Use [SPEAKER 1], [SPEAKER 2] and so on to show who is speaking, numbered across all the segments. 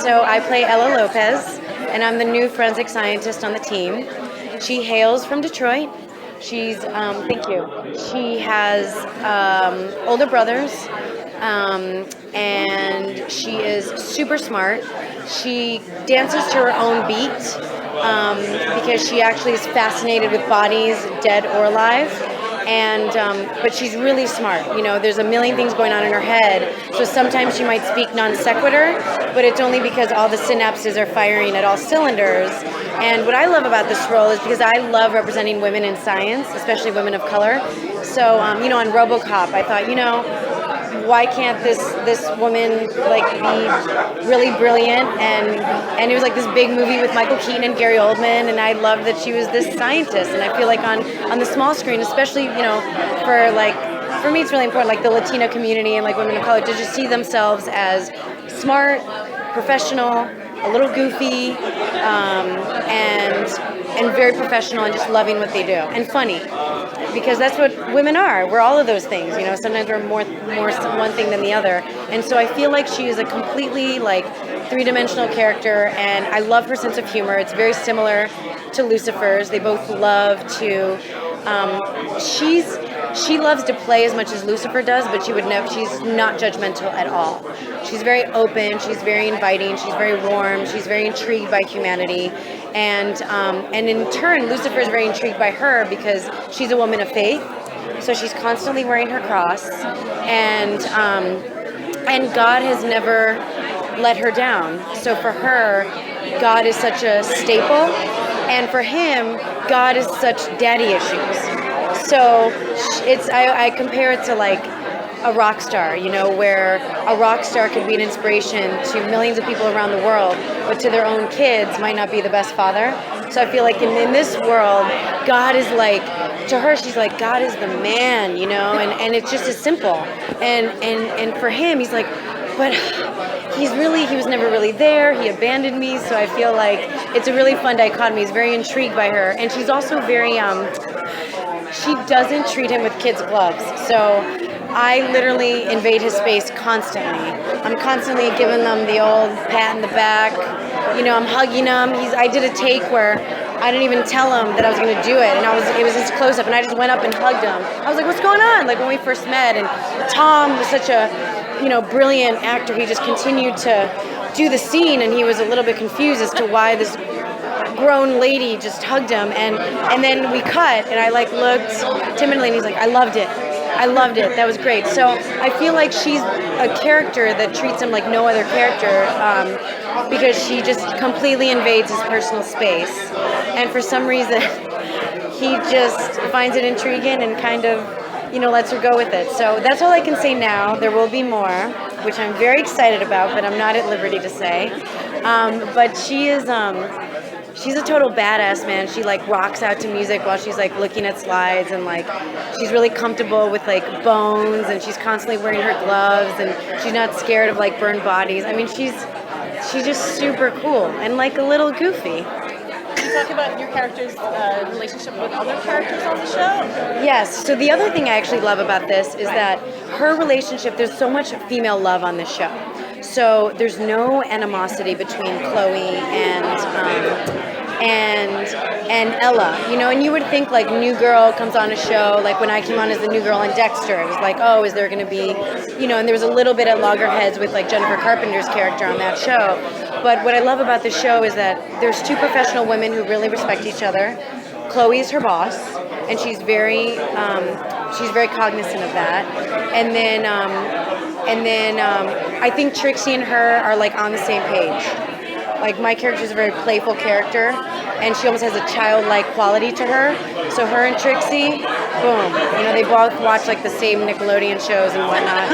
[SPEAKER 1] So I play Ella Lopez, and I'm the new forensic scientist on the team. She hails from Detroit. She's, thank you. She has older brothers, and she is super smart. She dances to her own beat because she actually is fascinated with bodies, dead or alive. And but she's really smart. You know, there's a million things going on in her head. So sometimes she might speak non sequitur, but it's only because all the synapses are firing at all cylinders. And what I love about this role is because I love representing women in science, especially women of color. So you know, on RoboCop, I thought, you know, why can't this woman like be really brilliant? And it was like this big movie with Michael Keaton and Gary Oldman, and I loved that she was this scientist. And I feel like on the small screen, especially, you know, for me it's really important, like the Latino community and like women of color, to just see themselves as smart, professional, a little goofy, and very professional, and just loving what they do, and funny, because that's what women are. We're all of those things, you know. Sometimes we're more one thing than the other, and so I feel like she is a completely like three-dimensional character, and I love her sense of humor. It's very similar to Lucifer's. They both love to. She loves to play as much as Lucifer does, but she would never. She's not judgmental at all. She's very open. She's very inviting. She's very warm. She's very intrigued by humanity, and in turn, Lucifer is very intrigued by her because she's a woman of faith. So she's constantly wearing her cross, and God has never let her down. So for her, God is such a staple, and for him, God is such daddy issues. So I compare it to like a rock star, you know, where a rock star could be an inspiration to millions of people around the world, but to their own kids might not be the best father. So I feel like in this world, God is like, to her, she's like, God is the man, you know, and it's just as simple. And for him, he's like, but he was never really there. He abandoned me. So I feel like it's a really fun dichotomy. He's very intrigued by her. And she's also very, she doesn't treat him with kids' gloves. So I literally invade his space constantly. I'm constantly giving them the old pat in the back. You know, I'm hugging him. I did a take where I didn't even tell him that I was going to do it. And it was his close-up. And I just went up and hugged him. I was like, what's going on? Like when we first met. And Tom was such a, you know, brilliant actor. He just continued to do the scene. And he was a little bit confused as to why this grown lady just hugged him, and then we cut, and I like looked timidly, and he's like, I loved it, that was great. So I feel like she's a character that treats him like no other character, because she just completely invades his personal space, and for some reason he just finds it intriguing and kind of, you know, lets her go with it. So that's all I can say now. There will be more, which I'm very excited about, but I'm not at liberty to say. But she is she's a total badass, man. She like rocks out to music while she's like looking at slides, and like she's really comfortable with like bones, and she's constantly wearing her gloves, and she's not scared of like burned bodies. I mean, she's just super cool and like a little goofy.
[SPEAKER 2] Can you talk about your character's relationship with other characters on the show?
[SPEAKER 1] Yes. So the other thing I actually love about this is that her relationship, there's so much female love on this show. So there's no animosity between Chloe and Ella, you know, and you would think like new girl comes on a show, like when I came on as the new girl on Dexter, it was like, oh, is there going to be, you know, and there was a little bit at loggerheads with like Jennifer Carpenter's character on that show. But what I love about the show is that there's two professional women who really respect each other. Chloe is her boss, and she's very cognizant of that. And then I think Trixie and her are like on the same page. Like my character is a very playful character, and she almost has a childlike quality to her. So her and Trixie, boom, you know, they both watch like the same Nickelodeon shows and whatnot.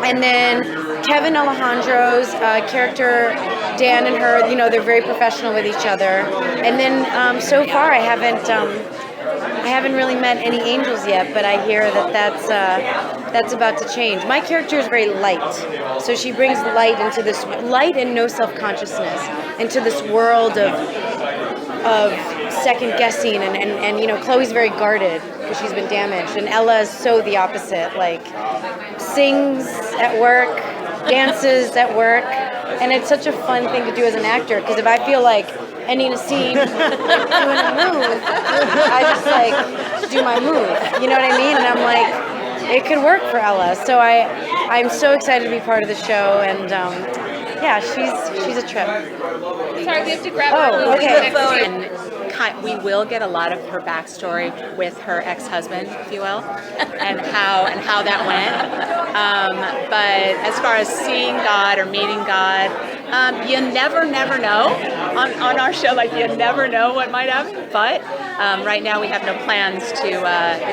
[SPEAKER 1] And then Kevin Alejandro's character, Dan and her, you know, they're very professional with each other. And then so far I haven't really met any angels yet, but I hear that that's about to change. My character is very light, so she brings light into this, light and no self-consciousness, into this world of second guessing, and you know, Chloe's very guarded because she's been damaged, and Ella is so the opposite, like sings at work, dances at work, and it's such a fun thing to do as an actor, because if I feel like ending a scene doing a move, I just like do my move, you know what I mean? And I'm like, it could work for Ella. So I'm so excited to be part of the show, and yeah, she's a trip.
[SPEAKER 2] Sorry, we have to grab
[SPEAKER 1] Oh, okay.
[SPEAKER 3] And we will get a lot of her backstory with her ex-husband, if you will, and how that went. But as far as seeing God or meeting God, you never know on our show. Like, you never know what might happen. But right now we have no plans to.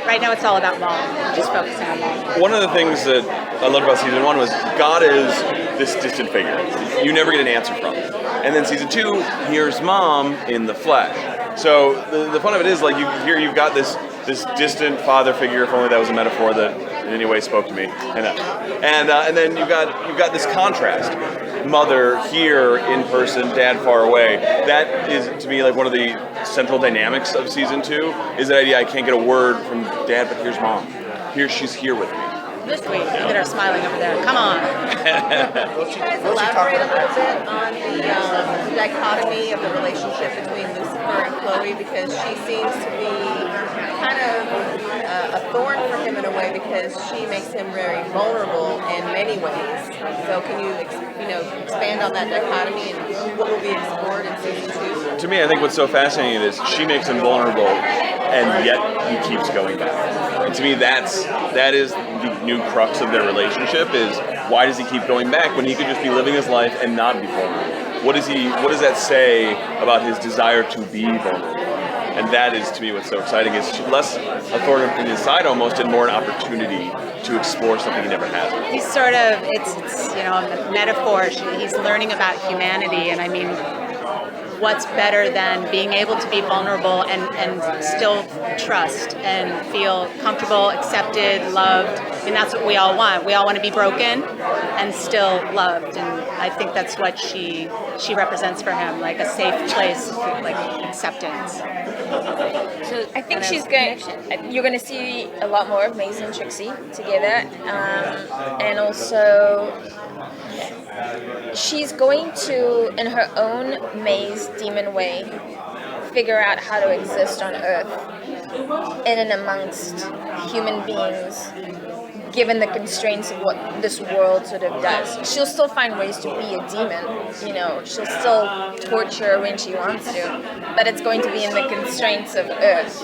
[SPEAKER 3] Right now it's all about Mom. Just focusing on Mom.
[SPEAKER 4] One of the things that I loved about season 1 was God is this distant figure. You never get an answer from him. And then season 2, here's Mom in the flesh. So the fun of it is, like, you've got this distant father figure, if only that was a metaphor that in any way spoke to me. And then you've got this contrast. Mother here in person, dad far away. That is, to me, like one of the central dynamics of season 2, is that idea I can't get a word from dad, but here's Mom. She's here with me.
[SPEAKER 3] This week, look at her smiling over there. Come on.
[SPEAKER 5] Can you guys elaborate a little bit on the dichotomy of the relationship between Lucifer and Chloe, because she seems to be kind of a thorn for him in a way, because she makes him very vulnerable in many ways. So can you expand on that dichotomy and what will be explored in season 2?
[SPEAKER 4] To me, I think what's so fascinating is she makes him vulnerable, and yet he keeps going back. And to me, that is the new crux of their relationship, is why does he keep going back when he could just be living his life and not be vulnerable? What does that say about his desire to be vulnerable? And that is, to me, what's so exciting, is less a thorn in his side almost, and more an opportunity to explore something he never has.
[SPEAKER 3] He's sort of, it's a metaphor. He's learning about humanity, and I mean, what's better than being able to be vulnerable and still trust and feel comfortable, accepted, loved? And that's what we all want. We all want to be broken and still loved. And I think that's what she represents for him, like a safe place, like acceptance.
[SPEAKER 6] So I think you're going to see a lot more of Maze and Trixie together, and also she's going to, in her own maze demon way, figure out how to exist on Earth in and amongst human beings, given the constraints of what this world sort of does. She'll still find ways to be a demon, she'll still torture when she wants to, but it's going to be in the constraints of Earth,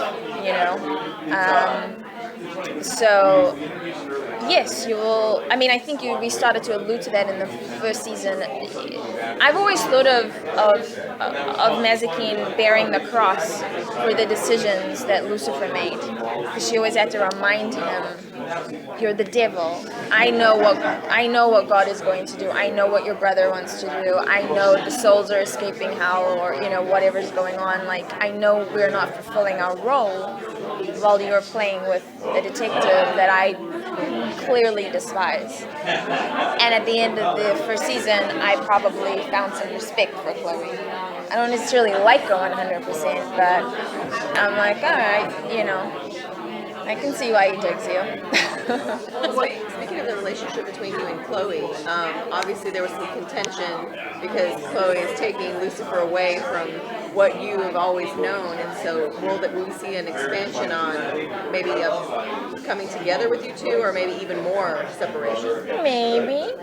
[SPEAKER 6] So, yes, you will. I mean, I think we started to allude to that in the first season. I've always thought of Mazikeen bearing the cross for the decisions that Lucifer made, because she always had to remind him, "You're the devil. I know what God is going to do. I know what your brother wants to do. I know the souls are escaping hell, or whatever's going on. Like, I know we're not fulfilling our role while you're playing with a detective that I clearly despise." And at the end of the first season, I probably found some respect for Chloe. I don't necessarily like her 100%, but I'm like, all right, I can see why he digs you.
[SPEAKER 5] Speaking of the relationship between you and Chloe, obviously there was some contention because Chloe is taking Lucifer away from what you have always known, and so will we see an expansion on maybe of coming together with you two, or maybe even more separation?
[SPEAKER 6] Maybe.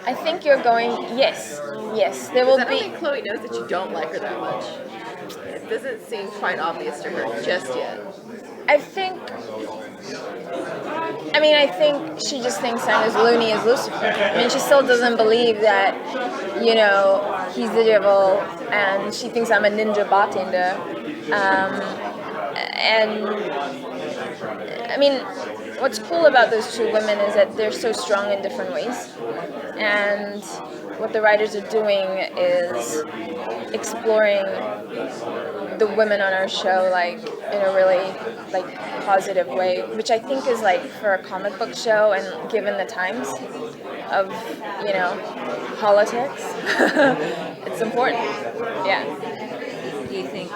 [SPEAKER 6] I think you're going. Yes, there will
[SPEAKER 5] I don't
[SPEAKER 6] be.
[SPEAKER 5] think Chloe knows that you don't like her that much. It doesn't seem quite obvious to her just yet.
[SPEAKER 6] I think she just thinks I'm as loony as Lucifer. I mean, she still doesn't believe that, he's the devil, and she thinks I'm a ninja bartender. And I mean, what's cool about those two women is that they're so strong in different ways. And what the writers are doing is exploring the women on our show, like, in a really, like, positive way, which I think is, like, for a comic book show, and given the times of, politics, it's important. Yeah.
[SPEAKER 7] Do you think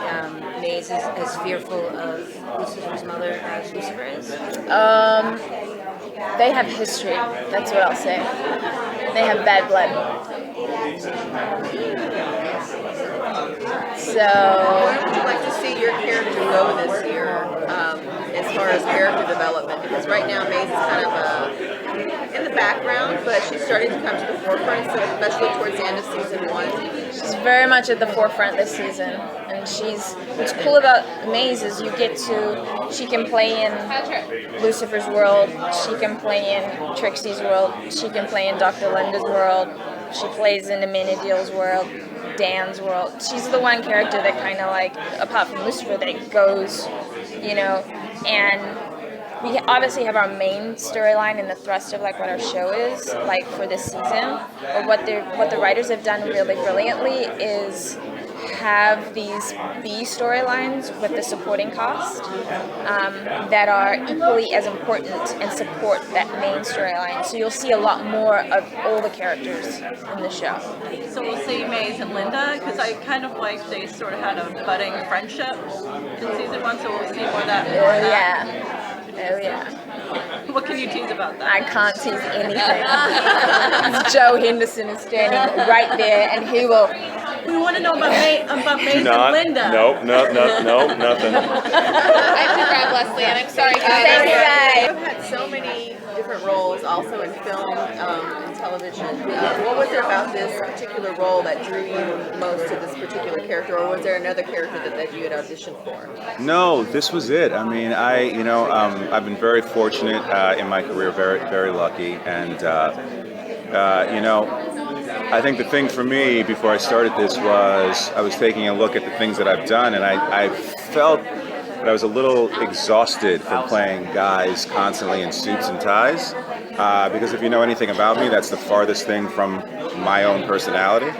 [SPEAKER 7] Maze is as fearful of Lucifer's mother as Lucifer is?
[SPEAKER 6] They have history. That's what I'll say. They have bad blood. So,
[SPEAKER 5] Where would you like to see your character go this year, as far as character development? Because right now Maze is kind of in the background, but she's starting to come to the forefront, so especially towards the end of season 1.
[SPEAKER 6] she's very much at the forefront this season, and what's cool about Maze is she can play in Lucifer's world, she can play in Trixie's world, she can play in Dr. Linda's world, she plays in Amenadiel's world, Dan's world. She's the one character that kind of like, apart from Lucifer, that goes, and we obviously have our main storyline and the thrust of like what our show is like for this season. But what the writers have done really brilliantly is have these B storylines with the supporting cast that are equally as important and support that main storyline. So you'll see a lot more of all the characters in the show.
[SPEAKER 2] So we'll see Maze and Linda, because I kind of like they sort of had a budding friendship in season 1, so we'll see more of that.
[SPEAKER 6] Oh yeah.
[SPEAKER 2] What can you tease about that?
[SPEAKER 6] I can't tease anything. Joe Henderson is standing right there, and he will.
[SPEAKER 2] We want to know about Maze and Linda.
[SPEAKER 4] Nope, nothing.
[SPEAKER 5] I have to grab Lesley Ann. I'm sorry.
[SPEAKER 6] Thank you, guys.
[SPEAKER 5] You've had so many different roles, also in film and television. What was it about this particular role that drew you most to this particular character, or was there another character that you had auditioned for?
[SPEAKER 8] No, this was it. I mean, I've been very fortunate in my career, very, very lucky, and I think the thing for me before I started this was I was taking a look at the things that I've done, and I felt that I was a little exhausted from playing guys constantly in suits and ties, because if you know anything about me, that's the farthest thing from my own personality.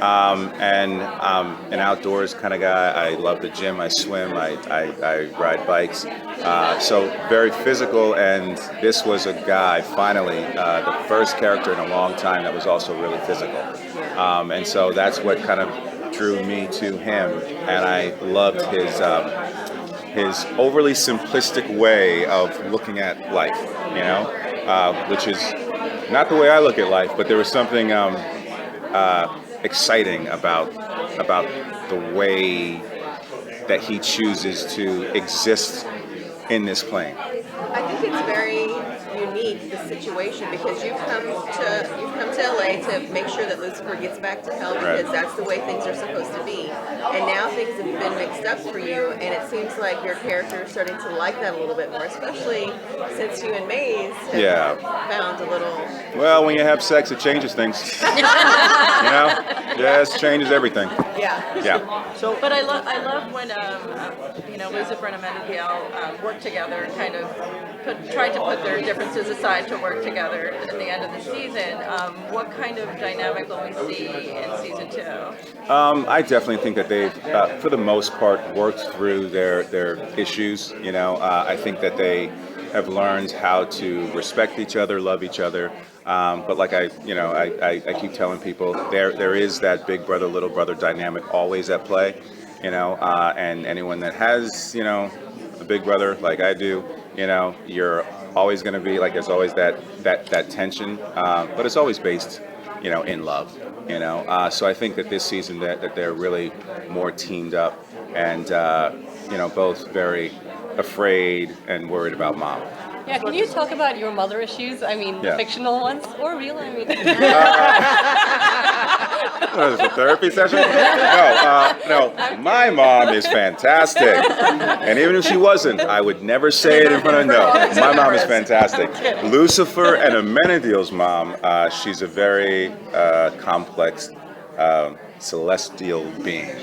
[SPEAKER 8] And I'm an outdoors kind of guy. I love the gym, I swim, I ride bikes. So very physical, and this was a guy, finally, the first character in a long time that was also really physical. And so that's what kind of drew me to him, and I loved his overly simplistic way of looking at life, which is not the way I look at life, but there was something exciting about the way that he chooses to exist in this plane.
[SPEAKER 5] I think it's very unique, the situation, because you've come to LA to make sure that Lucifer gets back to hell, because that's the way things are supposed to be. And now things have been mixed up for you, and it seems like your character is starting to like that a little bit more, especially since you and Maze have found a little...
[SPEAKER 8] Well, when you have sex, it changes things. Yes, changes everything. Yeah.
[SPEAKER 2] So, but I love when Lucifer and Amenadiel work together and kind of tried to put their differences aside to work together at the end of the season. What kind of dynamic will we see in season 2?
[SPEAKER 8] I definitely think that they've, for the most part, worked through their issues. I think that they have learned how to respect each other, love each other. But like I keep telling people, there is that big brother, little brother dynamic always at play. And anyone that has, a big brother like I do, you're always going to be like, there's always that tension, but it's always based, in love, So I think that this season that they're really more teamed up and, both very afraid and worried about mom.
[SPEAKER 2] Yeah, can you talk about your mother issues? I mean, fictional ones or real? I mean,
[SPEAKER 8] What is this, a therapy session? No, my mom is fantastic. And even if she wasn't, I would never say it in front of my mom is fantastic. Lucifer and Amenadiel's mom, she's a very complex celestial being,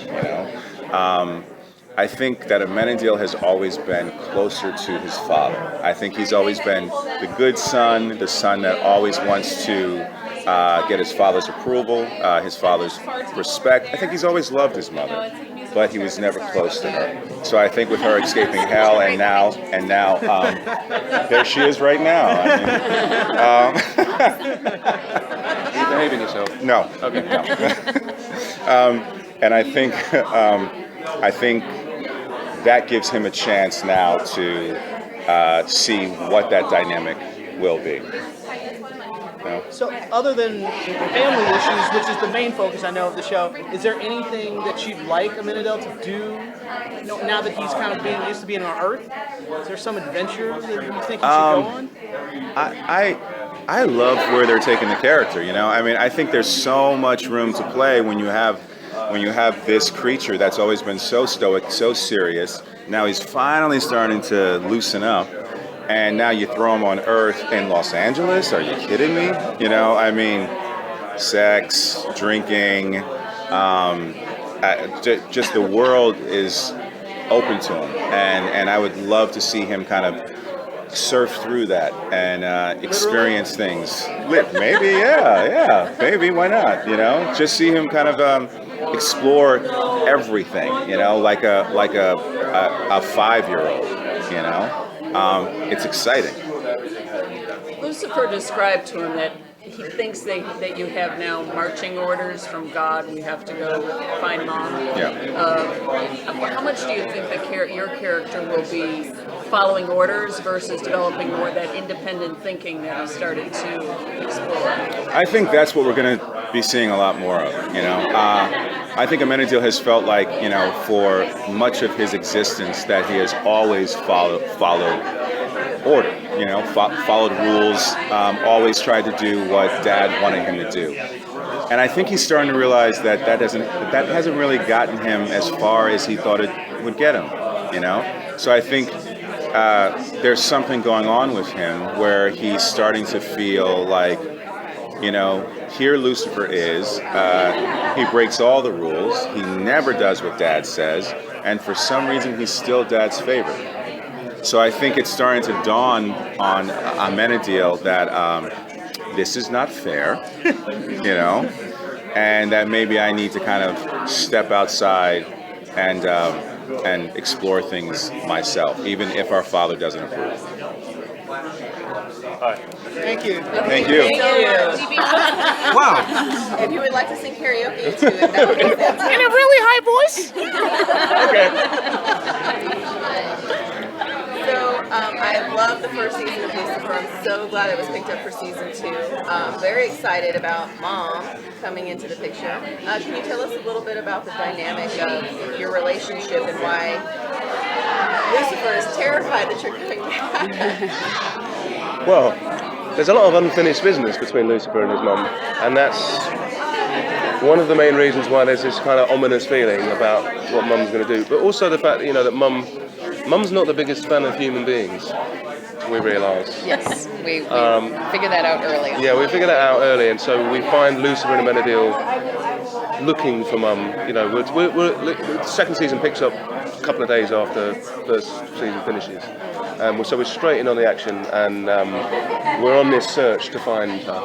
[SPEAKER 8] I think that Amenadiel has always been closer to his father. I think he's always been the good son, the son that always wants to get his father's approval, his father's respect. I think he's always loved his mother, but he was never close to her. So I think with her escaping hell, and now, there she is right now.
[SPEAKER 9] You behaving yourself?
[SPEAKER 8] No.
[SPEAKER 9] Okay.
[SPEAKER 8] No. And I think that gives him a chance now to see what that dynamic will be. No.
[SPEAKER 10] So, other than family issues, which is the main focus I know of the show, is there anything that you'd like Amenadiel to do? You know, now that he's kind of being used to being on Earth, is there some adventure that you think he should go on?
[SPEAKER 8] I love where they're taking the character. You know, I mean, I think there's so much room to play when you have this creature that's always been so stoic, so serious. Now he's finally starting to loosen up. And now you throw him on Earth in Los Angeles? Are you kidding me? You know, I mean, sex, drinking, just the world is open to him. And I would love to see him kind of surf through that and experience things. Maybe, yeah, maybe, why not? You know, just see him kind of explore everything, you know, like a 5-year-old, you know. It's exciting.
[SPEAKER 7] Lucifer described to him that he thinks that you have now marching orders from God. We have to go find Mom.
[SPEAKER 8] Yeah.
[SPEAKER 7] How much do you think your character will be following orders versus developing more that independent thinking that he started to explore?
[SPEAKER 8] I think that's what we're going to be seeing a lot more of, you know. I think Amenadiel has felt like, you know, for much of his existence that he has always followed order, you know, followed rules, always tried to do what Dad wanted him to do. And I think he's starting to realize that hasn't really gotten him as far as he thought it would get him, you know. So I think there's something going on with him where he's starting to feel like, you know, here Lucifer is. He breaks all the rules. He never does what Dad says. And for some reason, he's still Dad's favorite. So I think it's starting to dawn on Amenadiel that this is not fair, you know, and that maybe I need to kind of step outside and explore things myself, even if our father doesn't approve.
[SPEAKER 10] Thank you.
[SPEAKER 8] Thank you.
[SPEAKER 5] Wow. If you would like to sing karaoke to it, that would be fantastic.
[SPEAKER 10] In a really high voice?
[SPEAKER 5] So I love the first season of Lucifer. I'm so glad it was picked up for season 2. Very excited about Mom coming into the picture. Can you tell us a little bit about the dynamic of your relationship and why Lucifer is terrified that you're coming back?
[SPEAKER 9] Well, there's a lot of unfinished business between Lucifer and his mum, and that's one of the main reasons why there's this kind of ominous feeling about what Mum's going to do. But also the fact that, you know, that Mum's not the biggest fan of human beings, we realise.
[SPEAKER 3] Yes, we figured that out early on.
[SPEAKER 9] Yeah, we figured that out early, and so we find Lucifer and Amenadiel looking for Mum. You know, the second season picks up a couple of days after first season finishes. So we're straight in on the action, and we're on this search to find her.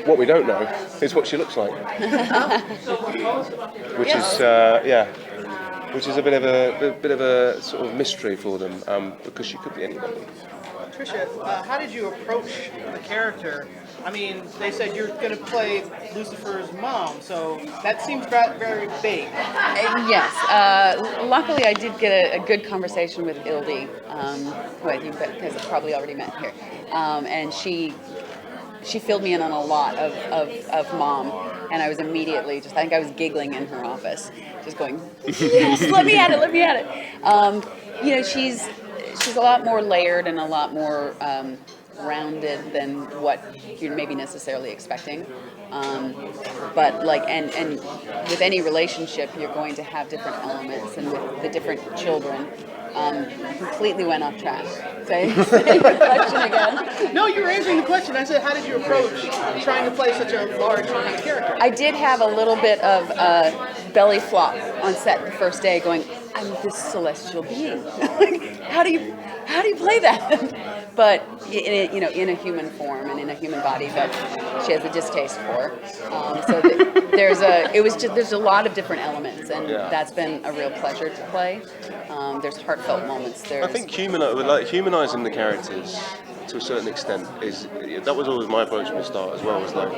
[SPEAKER 9] What we don't know is what she looks like, which is a bit of a sort of mystery for them, because she could be anybody.
[SPEAKER 10] Tricia, how did you approach the character? I mean, they said you're going to play Lucifer's mom, so that seems very big.
[SPEAKER 3] Yes. Luckily, I did get a good conversation with Ildy, who I think that has probably already met here, and she filled me in on a lot of Mom, and I was immediately I think I was giggling in her office, just going, yes, let me at it. You know, she's a lot more layered and a lot more rounded than what you're maybe necessarily expecting. But like, and with any relationship, you're going to have different elements, and with the different children, completely went off track. Say your question again.
[SPEAKER 10] No, you were answering the question. I said, how did you approach trying to play such a large character?
[SPEAKER 3] I did have a little bit of belly flop on set the first day, going, I'm this celestial being. Like, how do you play that? But in a human form and in a human body that she has a distaste for. So there's a lot of different elements, and that's been a real pleasure to play. There's heartfelt moments.
[SPEAKER 9] I think humanizing the characters to a certain extent that was always my approach from the start as well. Was like,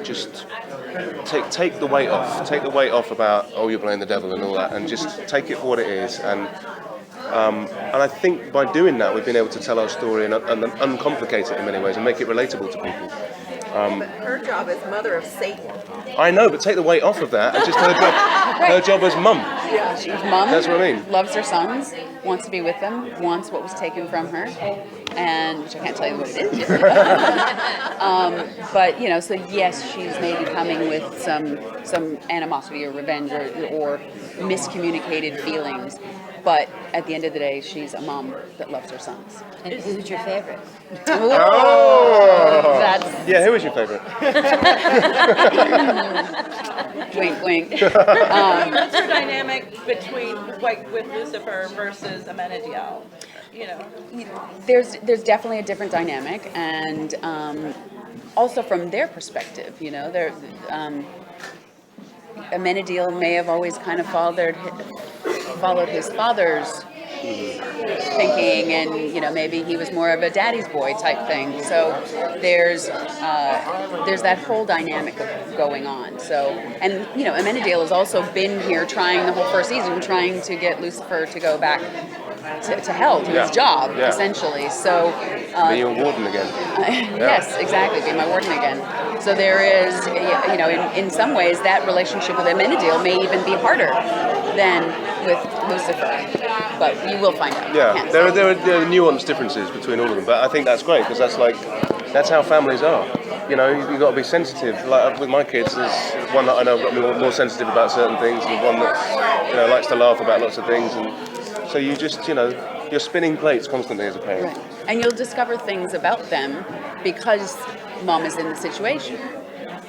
[SPEAKER 9] just take the weight off about, oh, you're playing the devil and all that, and just take it for what it is, and And I think by doing that, we've been able to tell our story and uncomplicate it in many ways and make it relatable to people.
[SPEAKER 5] But her job is mother of Satan.
[SPEAKER 9] I know, but take the weight off of that and just her job as mum.
[SPEAKER 5] Yeah.
[SPEAKER 3] She's mom.
[SPEAKER 9] That's what I mean.
[SPEAKER 3] Loves her sons, wants to be with them, wants what was taken from her, and which I can't tell you what it is yet. But so yes, she's maybe coming with some animosity or revenge or miscommunicated feelings. But at the end of the day, she's a mom that loves her sons.
[SPEAKER 1] And who's your favorite?
[SPEAKER 9] Oh!
[SPEAKER 3] That's
[SPEAKER 9] Yeah, who is your favourite?
[SPEAKER 3] wink, wink.
[SPEAKER 2] What's your dynamic between with Lucifer versus Amenadiel?
[SPEAKER 3] There's definitely a different dynamic, and also from their perspective, they're. Amenadiel may have always kind of followed his father's thinking, and maybe he was more of a daddy's boy type thing. So there's that whole dynamic of going on. So and Amenadiel has also been here trying the whole first season, trying to get Lucifer to go back to hell, to his job, essentially. So
[SPEAKER 9] Be your warden again.
[SPEAKER 3] yes, exactly, be my warden again. So there is, in some ways, that relationship with Amenadiel may even be harder than with Lucifer. But you will find out.
[SPEAKER 9] Yeah, there are nuanced differences between all of them, but I think that's great because that's how families are. You've got to be sensitive. Like with my kids, there's one that I know got me more sensitive about certain things, and one that likes to laugh about lots of things, and so you just you're spinning plates constantly as a parent.
[SPEAKER 3] Right. And you'll discover things about them because mom is in the situation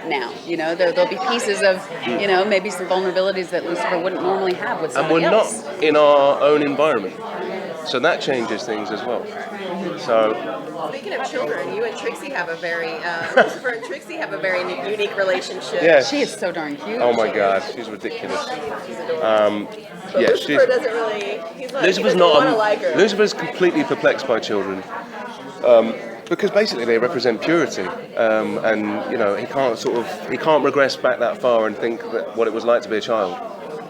[SPEAKER 3] now. There'll be pieces of, maybe some vulnerabilities that Lucifer wouldn't normally have with somebody else.
[SPEAKER 9] And we're not in our own environment. So that changes things as well. So
[SPEAKER 5] Speaking of children, you and Trixie have a very Lucifer and Trixie have a very unique relationship.
[SPEAKER 9] yes.
[SPEAKER 3] She is so darn cute.
[SPEAKER 9] Oh my God, she's ridiculous.
[SPEAKER 5] But
[SPEAKER 9] Yeah,
[SPEAKER 5] Lucifer doesn't really. He's like,
[SPEAKER 9] Lucifer's
[SPEAKER 5] he doesn't
[SPEAKER 9] not.
[SPEAKER 5] want to like her.
[SPEAKER 9] Lucifer's completely perplexed by children, because basically they represent purity, and he can't regress back that far and think that what it was like to be a child.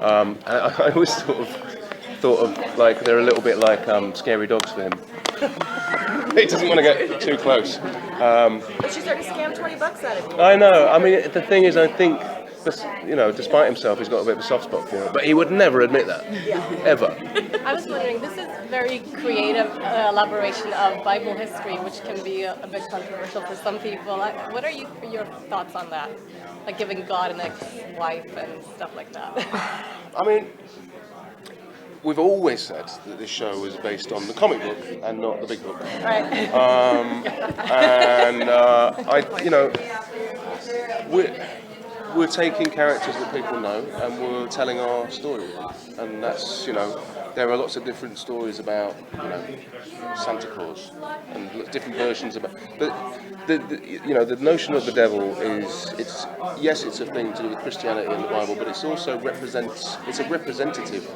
[SPEAKER 9] I always thought of like they're a little bit like scary dogs for him. He doesn't want to get too close.
[SPEAKER 5] But she's trying to scam $20 out of you.
[SPEAKER 9] I know. I mean, the thing is, I think, despite himself, he's got a bit of a soft spot for it. But he would never admit that, ever.
[SPEAKER 11] I was wondering, this is very creative elaboration of Bible history, which can be a bit controversial for some people. What are your thoughts on that? Like giving God an ex-wife and stuff like that.
[SPEAKER 9] I mean, we've always said that this show is based on the comic book and not the big book.
[SPEAKER 11] Right.
[SPEAKER 9] We're taking characters that people know and we're telling our story. And that's, there are lots of different stories about, Santa Claus and different versions about. But the notion of the devil is, it's a thing to do with Christianity and the Bible, but it's also it's a representative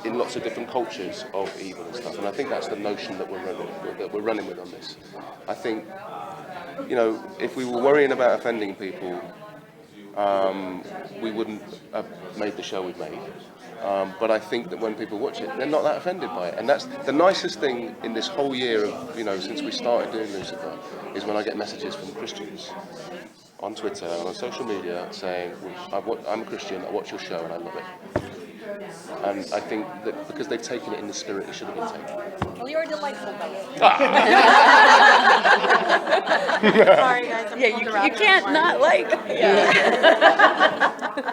[SPEAKER 9] in lots of different cultures of evil and stuff. And I think that's the notion that we're running with on this. I think, if we were worrying about offending people, we wouldn't have made the show we've made. But I think that when people watch it, they're not that offended by it. And that's the nicest thing in this whole year of, since we started doing Lucifer, is when I get messages from Christians on Twitter and on social media saying, I'm a Christian, I watch your show and I love it. And I think that because they've taken it in the spirit it should have been taken.
[SPEAKER 11] Well, you're delightful, buddy.
[SPEAKER 3] Sorry, guys. You can't not like.
[SPEAKER 9] All right.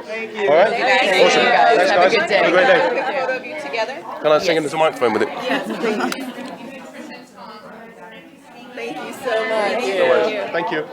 [SPEAKER 3] Thank you,
[SPEAKER 9] Awesome.
[SPEAKER 3] guys.
[SPEAKER 9] Thanks,
[SPEAKER 3] Have a
[SPEAKER 9] guys.
[SPEAKER 3] good day.
[SPEAKER 9] Have a great day.
[SPEAKER 5] Take a photo of you together.
[SPEAKER 9] Can I sing into the microphone with it?
[SPEAKER 5] Yes, please. Thank you so much.
[SPEAKER 9] No worries. Thank you.